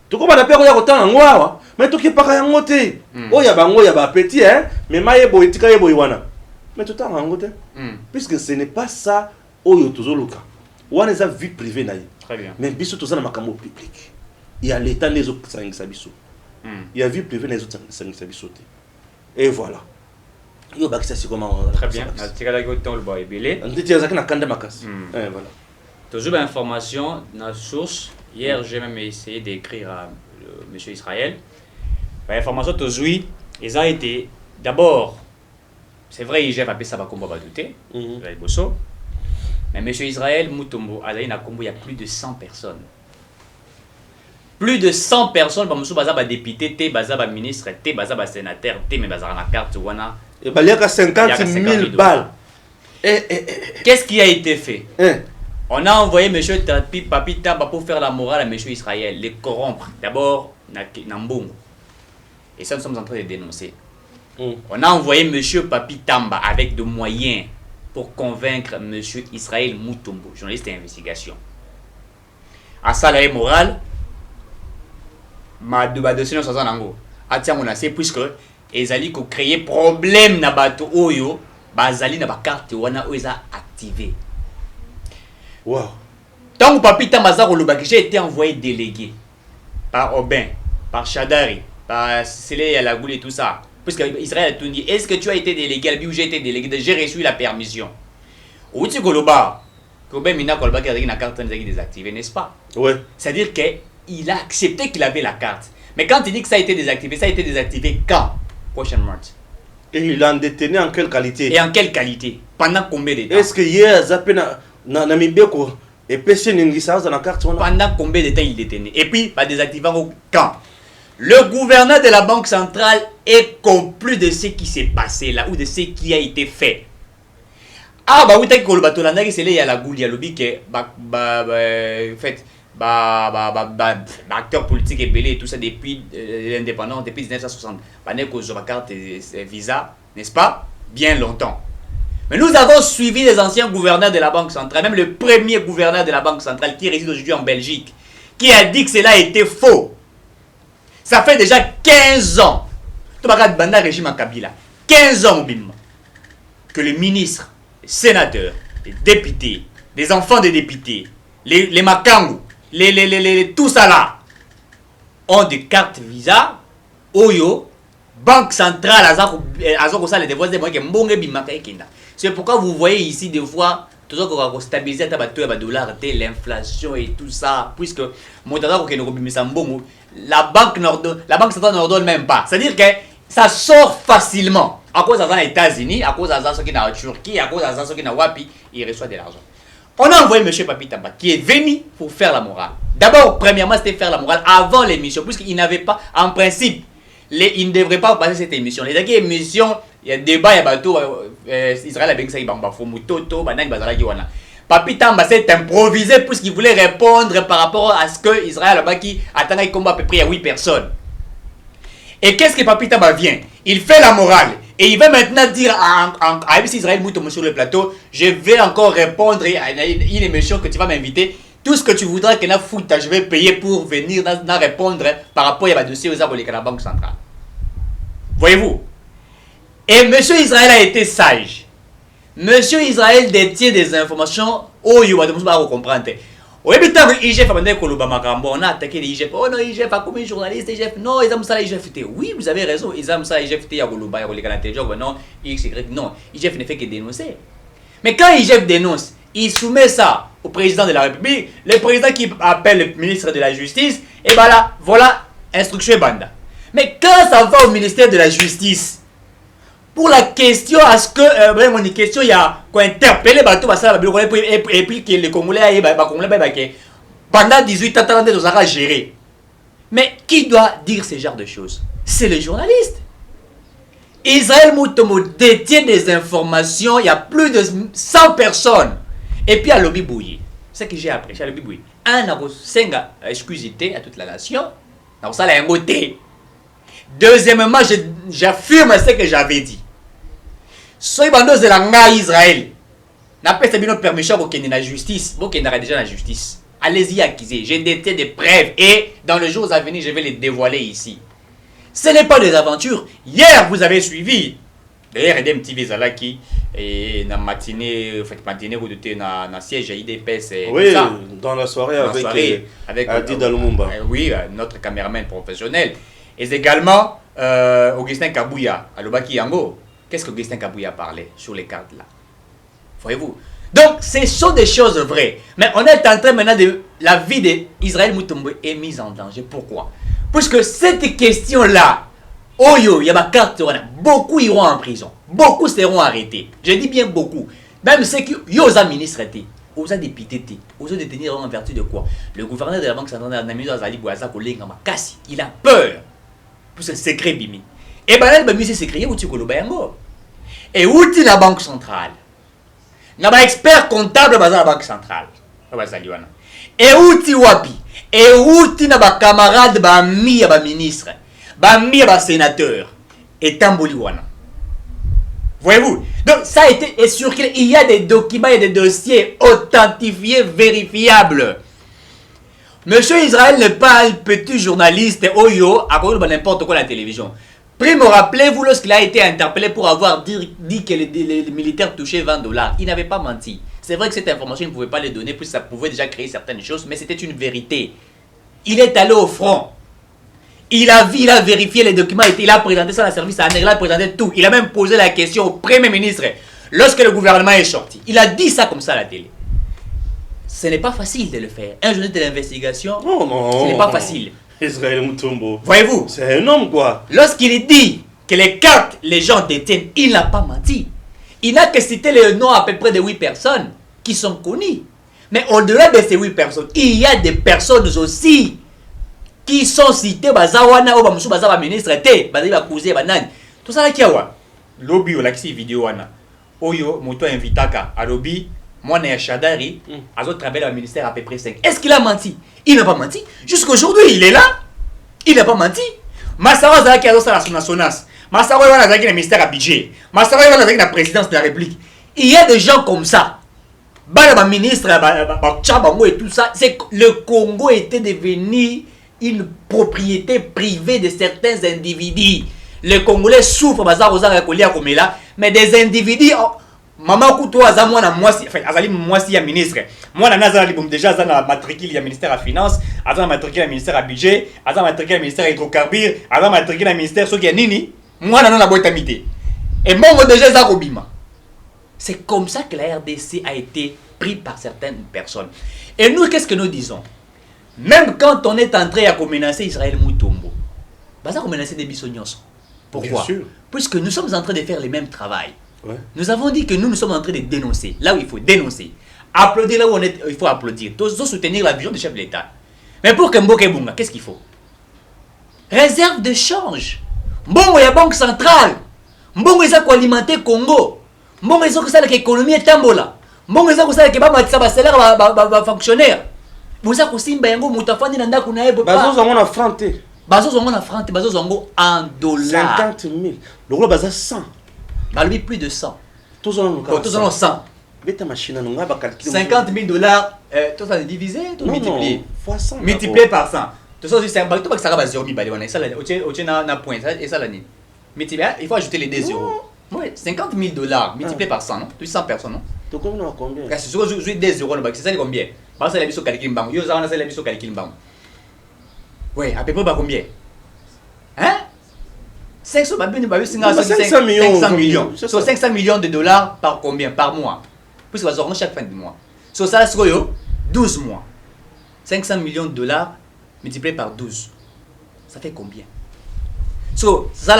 To ko ba na pe ko ya kotanga ngwawa, mais to ki paka yango te. Oya bango ya ba petit mais maye boye tika ye boye wana. Mais tout en côté. Puisque ce n'est pas ça, Oyo Tozoluka. On a des vie privée. Très bien. Mais bisous tout ça dans ma camo public. Il y a l'état des autres qui sont bisous. Il y a vie privée des autres qui sont bisous. Et voilà. Yo bah ça c'est comment. Très bien. Tu as la goût le boy belé. On dit ça que na kanda makas. Et voilà. Toujours l'information, la source. Hier, j'ai même essayé d'écrire à monsieur Israël. L'information, toujours, ils ont été. D'abord, c'est vrai, IGF a fait ça, comme on va douter. Mais monsieur Israël Mutombo, il y a plus de 100 personnes. Plus de 100 personnes, monsieur Baza, député, Baza, ministre, Baza, sénateur, mais Baza, la carte, Wana. Et il y a 50 000 balles. Qu'est-ce qui a été fait? On a envoyé M. Papi Tamba pour faire la morale à M. Israël, les corrompre. D'abord, Nambongo. Et ça, nous sommes en train de dénoncer. On a envoyé M. Papi Tamba avec des moyens pour convaincre M. Israël Mutombo, journaliste d'investigation. À salaire moral, ma dossier dans Nango. A tiens mon assez puisque ezali ko créer problème na bato oyo, bazali na ba carte wana oza activé. Wow. Tant que Papi Tamba j'ai été envoyé délégué par Aubin, par Chadari, par Sélé Yalagoul et tout ça. Puisque Israël a tout dit, est-ce que tu as été délégué? Ou j'ai été délégué, j'ai reçu la permission. Ou tu Goloba, Aubin Mina Kolba qui a une carte désactivée, n'est-ce pas? Ouais. C'est-à-dire qu'il a accepté qu'il avait la carte. Mais quand il dit que ça a été désactivé quand? Question mark. Et il a détenu en quelle qualité? Et en quelle qualité? Pendant combien de temps? Est-ce que hier, Zappé na Mibeko et PC Ningisa dans la carte? Pendant combien de temps il détenait? Et puis, pas désactivé quand? Le gouverneur de la Banque centrale est compris de ce qui s'est passé là, ou de ce qui a été fait. Ah, bah oui, t'as que le bateau là, c'est là, il y a la goule, il y a le bic, acteur politique et belé et tout ça depuis l'indépendance, depuis 1960. Pendant que j'ai ma carte visa, n'est-ce pas? Bien longtemps. Mais nous avons suivi les anciens gouverneurs de la Banque centrale, même le premier gouverneur de la Banque centrale qui réside aujourd'hui en Belgique, qui a dit que cela était faux. Ça fait déjà 15 ans, tout le monde a régime en Kabila, 15 ans que les ministres, les sénateurs, les députés, les enfants des députés, les Makangu, tout ça là, ont des cartes visa, Oyo, Banque centrale, c'est pourquoi vous voyez ici des fois, toujours qu'on va stabiliser les dollars, l'inflation et tout ça, puisque la banque centrale ne donne même pas. C'est-à-dire que ça sort facilement. À cause de ça, les États-Unis, à cause de ça, qui sont en Turquie, à cause de ça, qui sont en Wapi, ils reçoivent de l'argent. On a envoyé M. Papi Tamba qui est venu pour faire la morale. D'abord, premièrement, c'était faire la morale avant l'émission, puisqu'il n'avait pas, en principe, il ne devrait pas passer cette émission. Les émissions, il y a un débat, il y a bateau, Israël a bien ça, il y a un Papi Tamba s'est improvisé puisqu'il voulait répondre par rapport à ce que Israël a qui attend un combat à peu près à 8 personnes. Et qu'est-ce que Papi Tamba vient? Il fait la morale. Et il va maintenant dire à Israël Moutomo sur le plateau, je vais encore répondre à une émission que tu vas m'inviter. Tout ce que tu voudras que na fouta, je vais payer pour venir répondre par rapport à dossier aux abolis de la Banque centrale. Voyez-vous? Et M. Israël a été sage. Monsieur Israël détient des informations. Oh, il va comprendre. Au début, IGF a demandé on a attaqué l'IGF. Oh non, IGF a commis journaliste, IGF. Non, ils ont ça l'IGF. Oui, vous avez raison. Ils ont ça l'IGF. Il y a non, non, IGF ne fait que dénoncer. Mais quand IGF dénonce, il soumet ça au président de la République. Le président qui appelle le ministre de la Justice. Et voilà, instruction Banda. Mais quand ça va au ministère de la Justice, pour la question, est-ce que, mon question, il y a quoi interpeller et puis que les Congolais, pendant 18 ans, ils ont géré. Mais qui doit dire ce genre de choses? C'est le journaliste. Israël Mutombo détient des informations, il y a plus de 100 personnes. Et puis à Lobby Bouye, c'est ce que j'ai appris, à Lobby Bouye. Un a excusité à toute la nation, ça l'a ngoté. Deuxièmement, j'affirme ce que j'avais dit. Soy bandos de la Israël. N'a pas été une permission pour qu'il y ait la justice. Pour qu'il y ait déjà la justice. Allez-y, accusez. J'ai des preuves et dans les jours à venir, je vais les dévoiler ici. Ce n'est pas des aventures. Hier, vous avez suivi. D'ailleurs, Edem TV Zalaki, et na matinée na siège à IDPS et oui, tout ça. dans la soirée avec Adi Dalumumba. Oui, notre caméraman professionnel. Et également Augustin Kabouya à Lobaki Yango. Qu'est-ce qu'Augustin Kabouya parlait sur les cartes là? Voyez-vous? Donc, ce sont des choses vraies. Mais on est en train maintenant de... La vie d'Israël Mutombo est mise en danger. Pourquoi? Puisque cette question-là, Oyo, il y a ma carte, beaucoup iront en prison. Beaucoup seront arrêtés. Je dis bien beaucoup. Même ceux qui ont ministre, aux députés, aux détenus en vertu de quoi? Le gouverneur de la Banque centrale, il a peur. Pour ce secret bimi. Et bien, il a secret, et où est la Banque centrale? Il y a un expert comptable dans la Banque centrale. Et où est wapi? Et où est un camarade, un ministre, un sénateur? Et Tamboliwana. Voyez-vous? Donc, ça a été. Et sur il y a des documents et des dossiers authentifiés, vérifiables. Monsieur Israël n'est pas un petit journaliste, Oyo, à cause de n'importe quoi à la télévision. Primo, rappelez-vous lorsqu'il a été interpellé pour avoir dit que les militaires touchaient $20. Il n'avait pas menti. C'est vrai que cette information, il ne pouvait pas les donner, puisque ça pouvait déjà créer certaines choses, mais c'était une vérité. Il est allé au front. Il a vérifié les documents, il a présenté ça à la service à il a présenté tout. Il a même posé la question au Premier ministre lorsque le gouvernement est sorti. Il a dit ça comme ça à la télé. Ce n'est pas facile de le faire. Un journaliste de l'investigation, ce n'est pas facile. Israël Mutombo. Voyez-vous? C'est un homme quoi. Lorsqu'il dit que les cartes, les gens détiennent, il n'a pas menti. Il n'a que cité le nom à peu près de 8 personnes qui sont connues. Mais au-delà de ces 8 personnes, il y a des personnes aussi qui sont citées. Bazawana ou Bamusou Bazawa ministre, Bazawa Kouzé, Banan. Tout ça là qui a wa. Lobby ou l'axi vidéo wana. Oyo, Moto invitaka. A lobby, moi né Chadari, a travaillé au ministère à peu près 5. Est-ce qu'il a menti? Il n'a pas menti. Jusqu'aujourd'hui, il est là. Il n'a pas menti. Massara Zaki a son Sonas. Massara Zaki a le ministère à budget. Massara Zaki a la présidence de la République. Il y a des gens comme ça. Bala ministre, Tchabango et tout ça. C'est que le Congo était devenu une propriété privée de certains individus. Les Congolais souffrent, mais des individus. Maman Koutou Azam, moi si ya ministre. Moi Nazar déjà Azana matricule ya ministère à finance, Azana matricule ya ministère à budget, Azana matricule ya ministère à hydrocarbures, Azana matricule ya ministère soki ya nini. Moi na boîte amité. Et bon déjà za robima. C'est comme ça que la RDC a été pris par certaines personnes. Et nous qu'est-ce que nous disons? Même quand on est entré à menacer Israël Mutombo, baza ko menacer des bissognos. Pourquoi? Puisque nous sommes en train de faire le même travail. Ouais. Nous avons dit que nous sommes en train de dénoncer. Là où il faut dénoncer. Applaudir là où il faut applaudir. Tous soutenir la vision du chef de l'État. Mais pour que Mboke Bunga, qu'est-ce qu'il faut? Réserve de change. Mbongo ya banque centrale. Mbongo eza ko alimenter Congo. Mbongo eza ko sala que économie tambola. Mbongo eza ko sala que ba matisa ba salaire ba fonctionnaire. Boza ko simba yango mutafandi na ndako na yebo. Bazo zongo na franc. Bazo zongo na franc, bazo zongo en dollars. 50 000. Le gros baza 100. Lui plus de 100. Tous en 100. 50 000 dollars, tout ça divisé, tout multiplié. Fois 100. Multiplié par 100. Tout ça, c'est un bateau qui sera basé au Mibali. Ça, na point. Et ça, il faut ajouter les 2 zéros. Oui, 50 000 dollars multiplié par 100, non? 100 personnes, non? Tu combien? Combien? C'est sûr que 2 zéros, c'est ça combien? Parce que c'est la mission calcul bang. Yo, ça, c'est la mission calcul bang. Oui, à peu près combien? Hein? 500 millions. So 500 millions de dollars par combien? Par mois. Puisque nous aurons chaque fin de mois. So ça, c'est 12 mois. 500 millions de dollars multiplié par 12. Ça fait combien? So, ça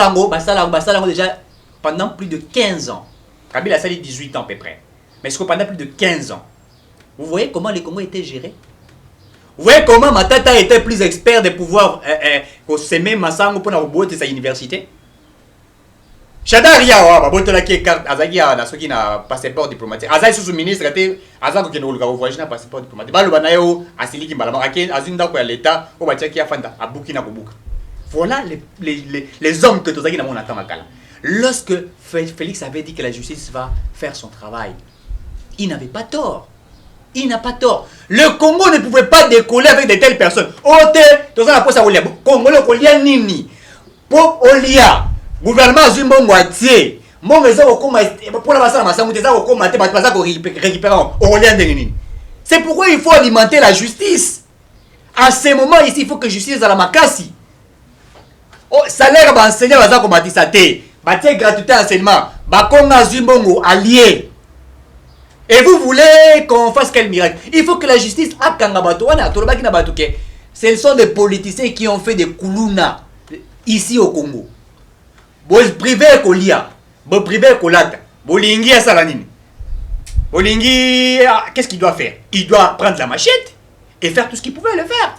déjà pendant plus de 15 ans. Kabila a sali 18 ans à peu près. Mais c'est pendant plus de 15 ans. Vous voyez comment les Congos étaient gérés? Vous voyez comment Matata était plus expert de pouvoir s'aimer Massango pour avoir sa université? Chadaria, babotola qui carte Azagia na soki na passeport diplomatique. Azai sous ministre était Azago qui n'olga voyage na passeport diplomatique. Balo banayo asili ki balama ake azinda ko ya l'état o batia ki afanda abuki na kubuka. Voilà les hommes que tozaki na mona tamakala. Lorsque Félix avait dit que la justice va faire son travail, il n'avait pas tort. Il n'a pas tort. Le Congo ne pouvait pas décoller avec de telles personnes. Ote, tout ça la poste à Olia. Congo le Kolia nini. Pour Olia, gouvernement Zimbo Moitié. Mon réseau, pour la masse, c'est pourquoi il faut alimenter la justice. En ce moment ici, il faut que justice à la makasi. Oh, salaire va enseigner à comme Matisate. Bâtir gratuité enseignement. Bakonga Zimbongo allié. Et vous voulez qu'on fasse quel miracle? Il faut que la justice a Kangabatouana, Tolobakina Batouke. Ce sont des politiciens qui ont fait des koulouna ici au Congo. Bon privé Kolia, bon privé Kolata, Bolingi à Salanine. Bolingi, qu'est-ce qu'il doit faire? Il doit prendre la machette et faire tout ce qu'il pouvait le faire.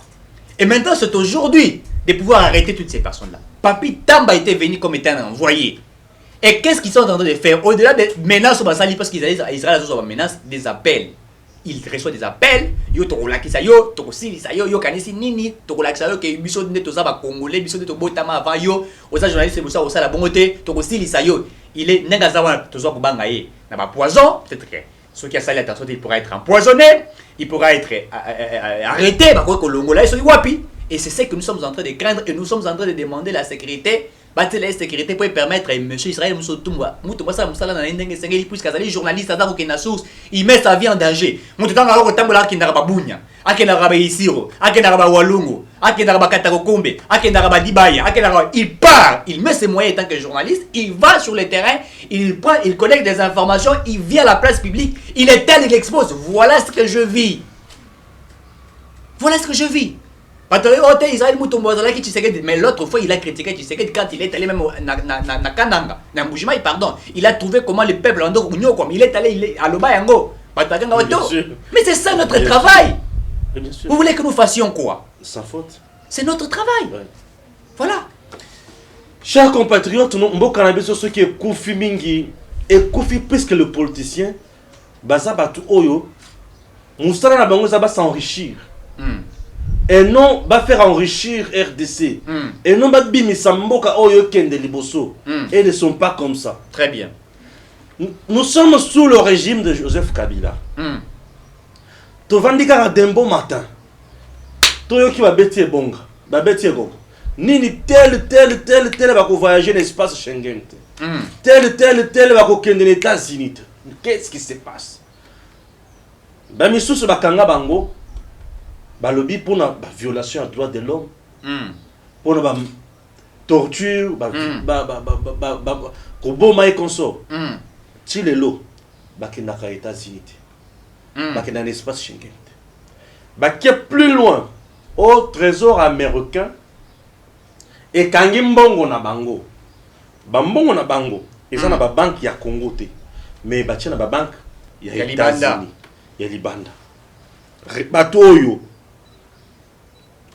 Et maintenant, c'est aujourd'hui de pouvoir arrêter toutes ces personnes-là. Papi Tamba était venu comme étant un envoyé. Et qu'est-ce qu'ils sont en train de faire? Au-delà des menaces au Bassali, parce qu'ils allaient à Israël, ils ont des menaces, des appels. Ils reçoivent des appels. Yo tokolakisa yo, tokosilisa yo, yo kanisi nini, tokolakisa yo ke biso nde tozaba congolais, biso nde tobotama avant yo, oza journaliste bosa osala bongote, tokosilisa yo. Il est nengazawa tozo kubanga ye. Na ba poison, peut-être que ceux qui a sali attention, il pourra être empoisonné, il pourra être arrêté, bah quoi kolongola ils sont wapi. Et c'est ce que nous sommes en train de craindre et nous sommes en train de demander la sécurité. Bâtir la sécurité pour permettre à M. Israël Moussotumba, puisqu'il est journaliste, il met sa vie en danger. Il part, il met ses moyens en tant que journaliste, il va sur le terrain, il prend, il collecte des informations, il vient à la place publique, il est tel, il expose. Voilà ce que je vis. Voilà ce que je vis. Mais l'autre fois, il a critiqué Tshisekedi quand il est allé même na Kananga, na Mbujimai, pardon. Il a trouvé comment le peuple en dehors, il est allé à Lobayango. Mais c'est ça notre travail. Vous voulez que nous fassions quoi? Sans faute. C'est notre travail. Ouais. Voilà. Chers compatriotes, nous avons ceux qui est Koufi Mingi et Koufi plus que le politicien. Baza Batu Oyo, Moussala na bango va s'enrichir. Et non va faire enrichir RDC. Et non va bimisa mboka Oyo Kende Liboso. Et ne sont pas comme ça. Très bien. Nous sommes sous le régime de Joseph Kabila. Tovandika à Dembo matin. Toyo qui va bêter bonga. Va bêter bonga. Nini tel va voyager dans l'espace Schengen. Tel va kende les États-Unis. Qu'est-ce qui se passe? Ba misusu bakanga bango. Ba lobby pour la violation des droits de l'homme. Pour la torture, koboma et consort. Tilelo bakendaka États-Unis. Bakenda dans l'espace Schengen. Baké plus loin au trésor américain et kangi mbongo na bango. Bambongo na bango, ils ont na ba banque ya Congo te. Mais batia na ba banque ya États-Unis. Ya Libanda. Bato oyo.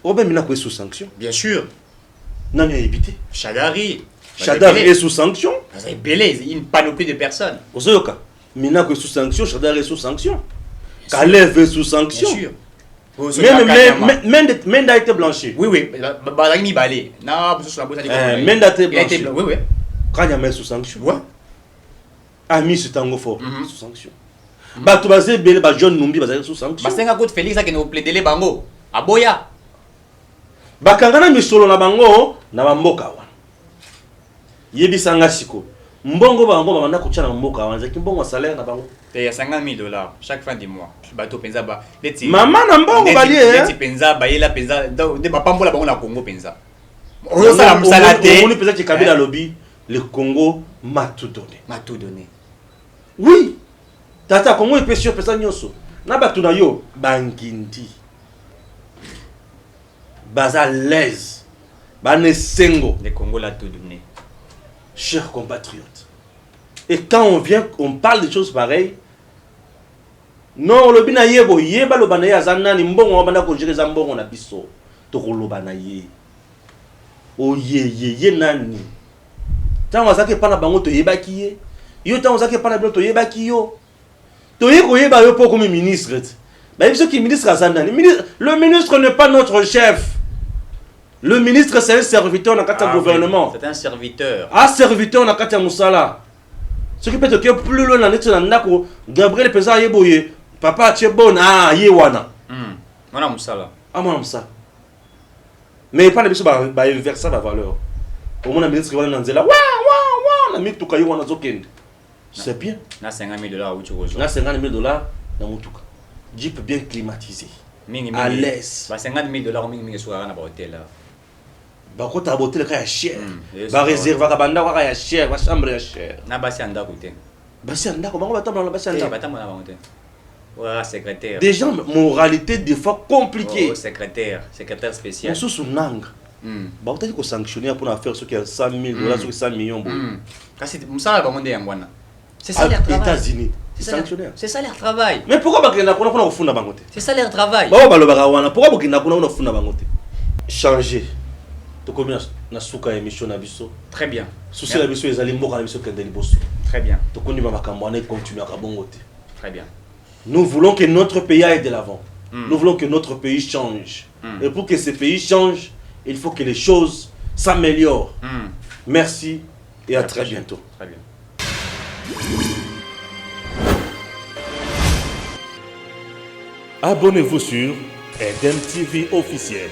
Obe mina ko sous sanction. Bien sûr. Nani a évité. Shadari est sous sanction. C'est belé, une panoplie de personnes. Ozoyoka. Mina ko sous sanction, Shadari est sous sanction. Kalev est sous sanction. Bien sûr. Menda a été blanchi. Oui. Balagni balé. Non, Menda a été blanchi. Oui. Kanyama est sous sanction. Ouais. Ami c'est tango fort. Sous sanction. Bato bazé belé ba John Numbi bazé sous sanction. Basenga kote Félix a nous plaider les bango. Aboya. Bakangana misolo na bango na bamboka wana. Yebisanga siko. Mbongo bango bamanda kucha na mboka wana. Zaki mbongo salaire na bango. Il y a $50,000 chaque fin du mois. Bateau penza ba. Maman na mbongo bali Neti penza ba yela penza de ba pambola bango na Congo penza. On ça la musalate. On peut dire Kabila lobby le Congo m'a tout donné. M'a tout donné. Oui. Tata Congo est péché pesa nyoso. Na batu na yo bangindi. Baza l'aise. Bane sengo. Le Congo l'a tout donné. Chers compatriotes. Et quand on parle de choses pareilles, non, le bina yebo yeba lo bana ya zanani mbongo wabanda ko jere za mbongo na biso. To ko lo bana ye. O ye nani. Tango zake pana bango to yeba kiye. Yo tango zake pana bango to yeba kiyo. To yeko yeba yo po comme ministre. Ba biso ki ministre azanani. Le ministre n'est pas notre chef. Le ministre c'est un serviteur dans le gouvernement. C'est un serviteur. Un serviteur dans le Moussala. Ce qui peut être plus loin dans le Gabriel Pesa Yeboye. Papa tu es bon. Ah, Yewana. Mona Moussala. Ah, Mona Moussala. Mais pas de biso ba inverser la valeur. Au moins le ministre qui va dans Nzela. Wa, na mituka yo wana zokende. C'est bien. Na 50 000 dollars ou tu reçois. Na 50 000 dollars na mutuka. Jeep bien climatisé. À l'aise. Ba 50 000 dollars mingi soir na ba hôtel là. Ba kota hôtel ka ya cher. Ba réserve ka banda ka ya cher, ba chambre ya cher. Na basi anda kote. Basi andako bango batambola na basi andako. Batambola na bango te. Ouais, secrétaire. Des gens moralité des fois compliquée. Oh, secrétaire spécial. Mosusu nanga. Ba utaki ko sanctionner pour faire ce qui est 100 000 dollars, ce qui est 100 millions. Kasi musala bango nde yangwana. C'est ça leur travail. États-Unis. C'est ça leur travail. Mais pourquoi bakenda kuna kuna kufunda bango te? C'est ça leur travail. Ba balobaka wana pourquoi bakenda kuna kuna kufunda bango te? Changer. To komi na suka émission na biso. Très bien. Souci la biso ezali mboka na biso kende liboso. Très bien. To koni ba makambo na continuer ka bongo te. Très bien. Nous voulons que notre pays aille de l'avant. Nous voulons que notre pays change. Et pour que ce pays change, il faut que les choses s'améliorent. Merci et à très bientôt. Très bien. Abonnez-vous sur Eden TV officiel.